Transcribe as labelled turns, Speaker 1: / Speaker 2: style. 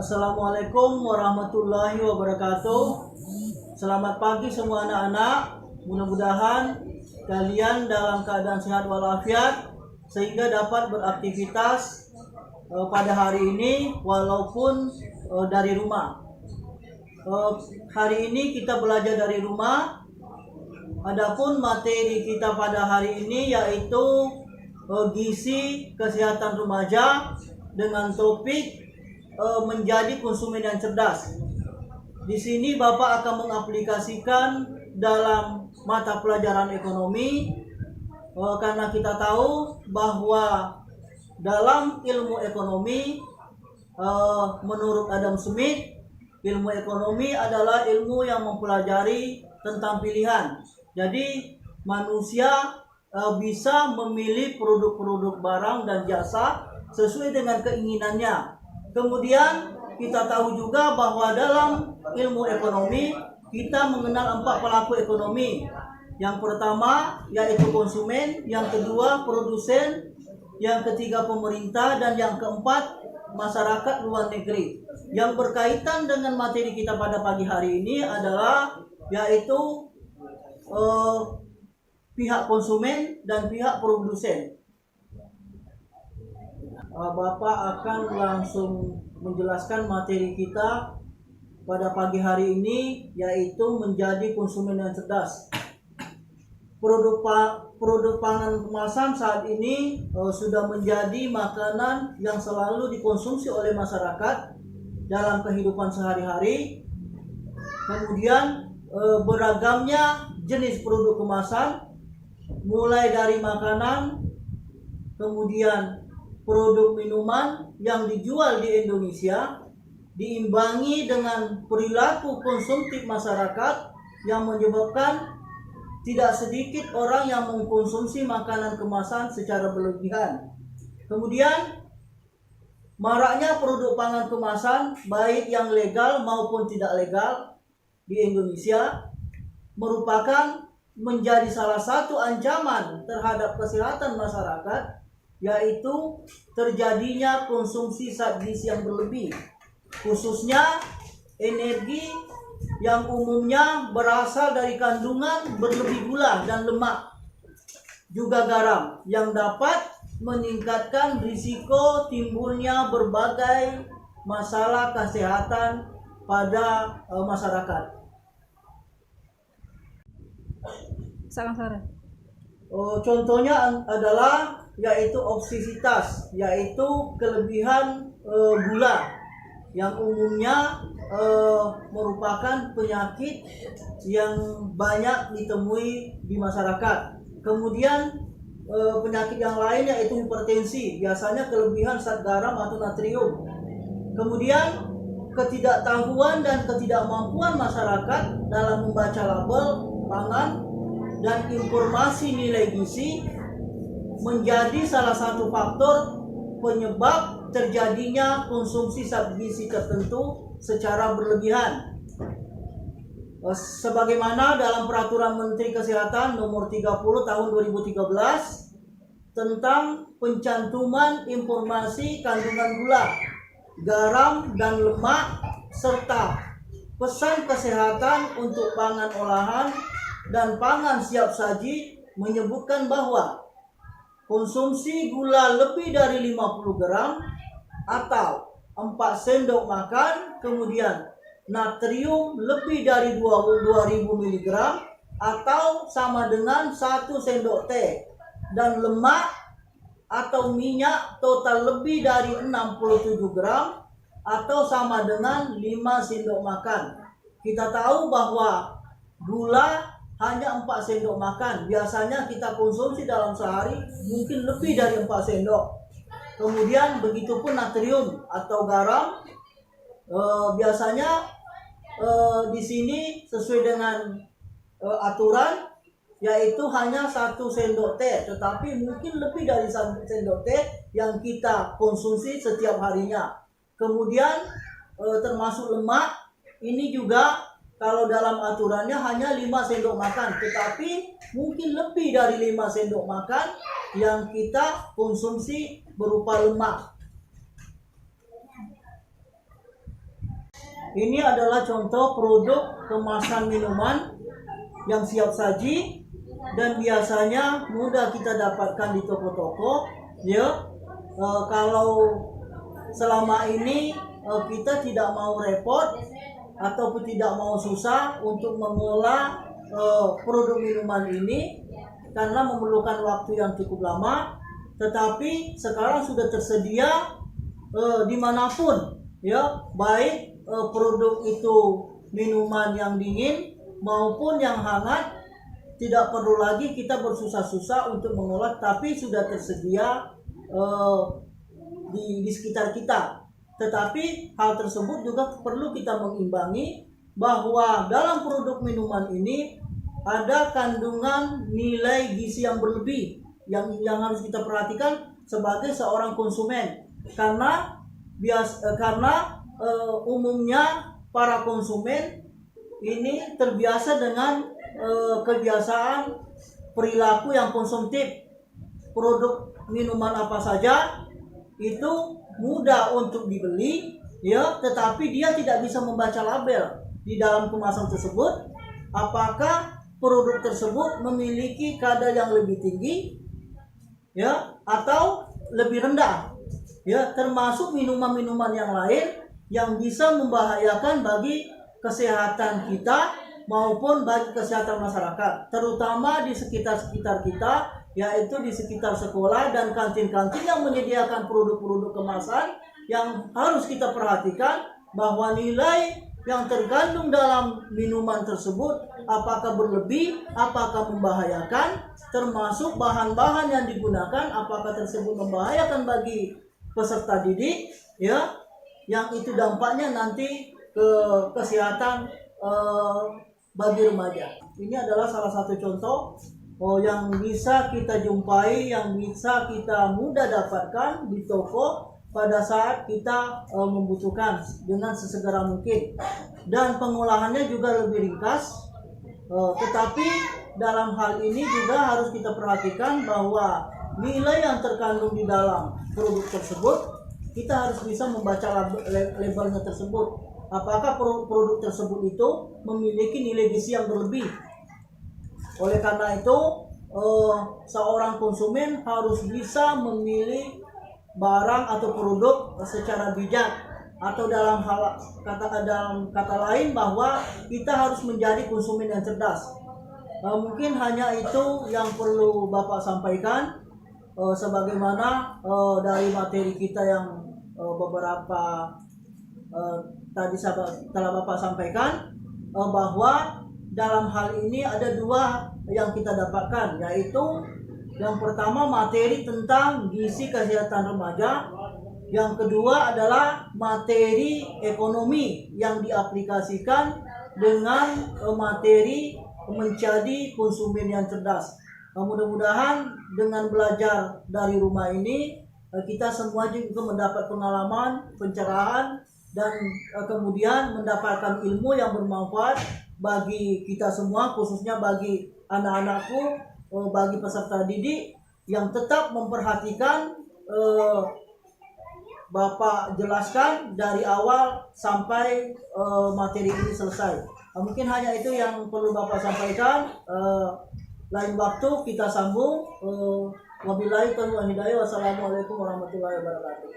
Speaker 1: Assalamualaikum warahmatullahi wabarakatuh. Selamat pagi semua anak-anak. Mudah-mudahan kalian dalam keadaan sehat walafiat sehingga dapat beraktivitas pada hari ini walaupun dari rumah. Hari ini kita belajar dari rumah. Adapun materi kita pada hari ini yaitu gizi kesehatan remaja dengan topik menjadi konsumen yang cerdas. Di sini Bapak akan mengaplikasikan dalam mata pelajaran ekonomi karena kita tahu bahwa dalam ilmu ekonomi menurut Adam Smith, ilmu ekonomi adalah ilmu yang mempelajari tentang pilihan. Jadi manusia bisa memilih produk-produk barang dan jasa sesuai dengan keinginannya. Kemudian kita tahu juga bahwa dalam ilmu ekonomi kita mengenal 4 pelaku ekonomi. Yang pertama yaitu konsumen, yang kedua produsen, yang ketiga pemerintah, dan yang keempat masyarakat luar negeri. Yang berkaitan dengan materi kita pada pagi hari ini adalah yaitu pihak konsumen dan pihak produsen. Bapak akan langsung menjelaskan materi kita pada pagi hari ini yaitu menjadi konsumen yang cerdas. Produk pangan kemasan saat ini sudah menjadi makanan yang selalu dikonsumsi oleh masyarakat dalam kehidupan sehari-hari. Kemudian beragamnya jenis produk kemasan mulai dari makanan, kemudian produk minuman yang dijual di Indonesia diimbangi dengan perilaku konsumtif masyarakat yang menyebabkan tidak sedikit orang yang mengkonsumsi makanan kemasan secara berlebihan. Kemudian maraknya produk pangan kemasan baik yang legal maupun tidak legal di Indonesia merupakan menjadi salah satu ancaman terhadap kesehatan masyarakat, yaitu terjadinya konsumsi zat gizi yang berlebih, khususnya energi yang umumnya berasal dari kandungan berlebih gula dan lemak, juga garam yang dapat meningkatkan risiko timbulnya berbagai masalah kesehatan pada masyarakat. Contohnya adalah yaitu obesitas, yaitu kelebihan gula yang umumnya merupakan penyakit yang banyak ditemui di masyarakat. Kemudian penyakit yang lain yaitu hipertensi, biasanya kelebihan zat garam atau natrium. Kemudian ketidaktahuan dan ketidakmampuan masyarakat dalam membaca label pangan dan informasi nilai gizi menjadi salah satu faktor penyebab terjadinya konsumsi zat gizi tertentu secara berlebihan. Sebagaimana dalam Peraturan Menteri Kesehatan Nomor 30 Tahun 2013 tentang pencantuman informasi kandungan gula, garam, dan lemak serta pesan kesehatan untuk pangan olahan dan pangan siap saji menyebutkan bahwa konsumsi gula lebih dari 50 gram atau 4 sendok makan, kemudian natrium lebih dari 2000 mg atau sama dengan 1 sendok teh, dan lemak atau minyak total lebih dari 67 gram atau sama dengan 5 sendok makan. Kita tahu bahwa gula hanya 4 sendok makan. Biasanya kita konsumsi dalam sehari mungkin lebih dari 4 sendok. Kemudian begitupun natrium atau garam, biasanya di sini sesuai dengan aturan yaitu hanya 1 sendok teh, tetapi mungkin lebih dari 1 sendok teh yang kita konsumsi setiap harinya. Kemudian termasuk lemak, ini juga kalau dalam aturannya hanya 5 sendok makan, tetapi mungkin lebih dari 5 sendok makan yang kita konsumsi berupa lemak. Ini adalah contoh produk kemasan minuman yang siap saji dan biasanya mudah kita dapatkan di toko-toko. Ya, kalau selama ini kita tidak mau repot ataupun tidak mau susah untuk mengolah produk minuman ini karena memerlukan waktu yang cukup lama, tetapi sekarang sudah tersedia dimanapun, ya, baik produk itu minuman yang dingin maupun yang hangat. Tidak perlu lagi kita bersusah-susah untuk mengolah, tapi sudah tersedia di sekitar kita. Tetapi hal tersebut juga perlu kita mengimbangi bahwa dalam produk minuman ini ada kandungan nilai gizi yang berlebih yang harus kita perhatikan sebagai seorang konsumen, karena umumnya para konsumen ini terbiasa dengan kebiasaan perilaku yang konsumtif. Produk minuman apa saja itu mudah untuk dibeli, ya, tetapi dia tidak bisa membaca label di dalam kemasan tersebut apakah produk tersebut memiliki kadar yang lebih tinggi, ya, atau lebih rendah, ya, termasuk minuman-minuman yang lain yang bisa membahayakan bagi kesehatan kita maupun bagi kesehatan masyarakat, terutama di sekitar-sekitar kita, yaitu di sekitar sekolah dan kantin-kantin yang menyediakan produk-produk kemasan. Yang harus kita perhatikan bahwa nilai yang terkandung dalam minuman tersebut apakah berlebih, apakah membahayakan, termasuk bahan-bahan yang digunakan apakah tersebut membahayakan bagi peserta didik, ya, yang itu dampaknya nanti ke kesehatan bagi remaja. Ini adalah salah satu contoh yang bisa kita jumpai, yang bisa kita mudah dapatkan di toko pada saat kita membutuhkan dengan sesegera mungkin. Dan pengolahannya juga lebih ringkas, tetapi dalam hal ini juga harus kita perhatikan bahwa nilai yang terkandung di dalam produk tersebut kita harus bisa membaca labelnya tersebut. Apakah produk tersebut itu memiliki nilai gizi yang berlebih. Oleh karena itu, seorang konsumen harus bisa memilih barang atau produk secara bijak, atau dalam kata lain bahwa kita harus menjadi konsumen yang cerdas. Mungkin hanya itu yang perlu Bapak sampaikan, sebagaimana dari materi kita yang beberapa tadi telah Bapak sampaikan, bahwa dalam hal ini ada dua yang kita dapatkan, yaitu yang pertama materi tentang gizi kesehatan remaja, yang kedua adalah materi ekonomi yang diaplikasikan dengan materi menjadi konsumen yang cerdas. Mudah-mudahan dengan belajar dari rumah ini kita semua juga mendapat pengalaman, pencerahan, dan kemudian mendapatkan ilmu yang bermanfaat bagi kita semua, khususnya bagi anak-anakku, bagi peserta didik yang tetap memperhatikan Bapak jelaskan dari awal sampai materi ini selesai. Mungkin hanya itu yang perlu Bapak sampaikan. Lain waktu kita sambung. Wabillahi taufiq wal hidayah. Wassalamualaikum warahmatullahi wabarakatuh.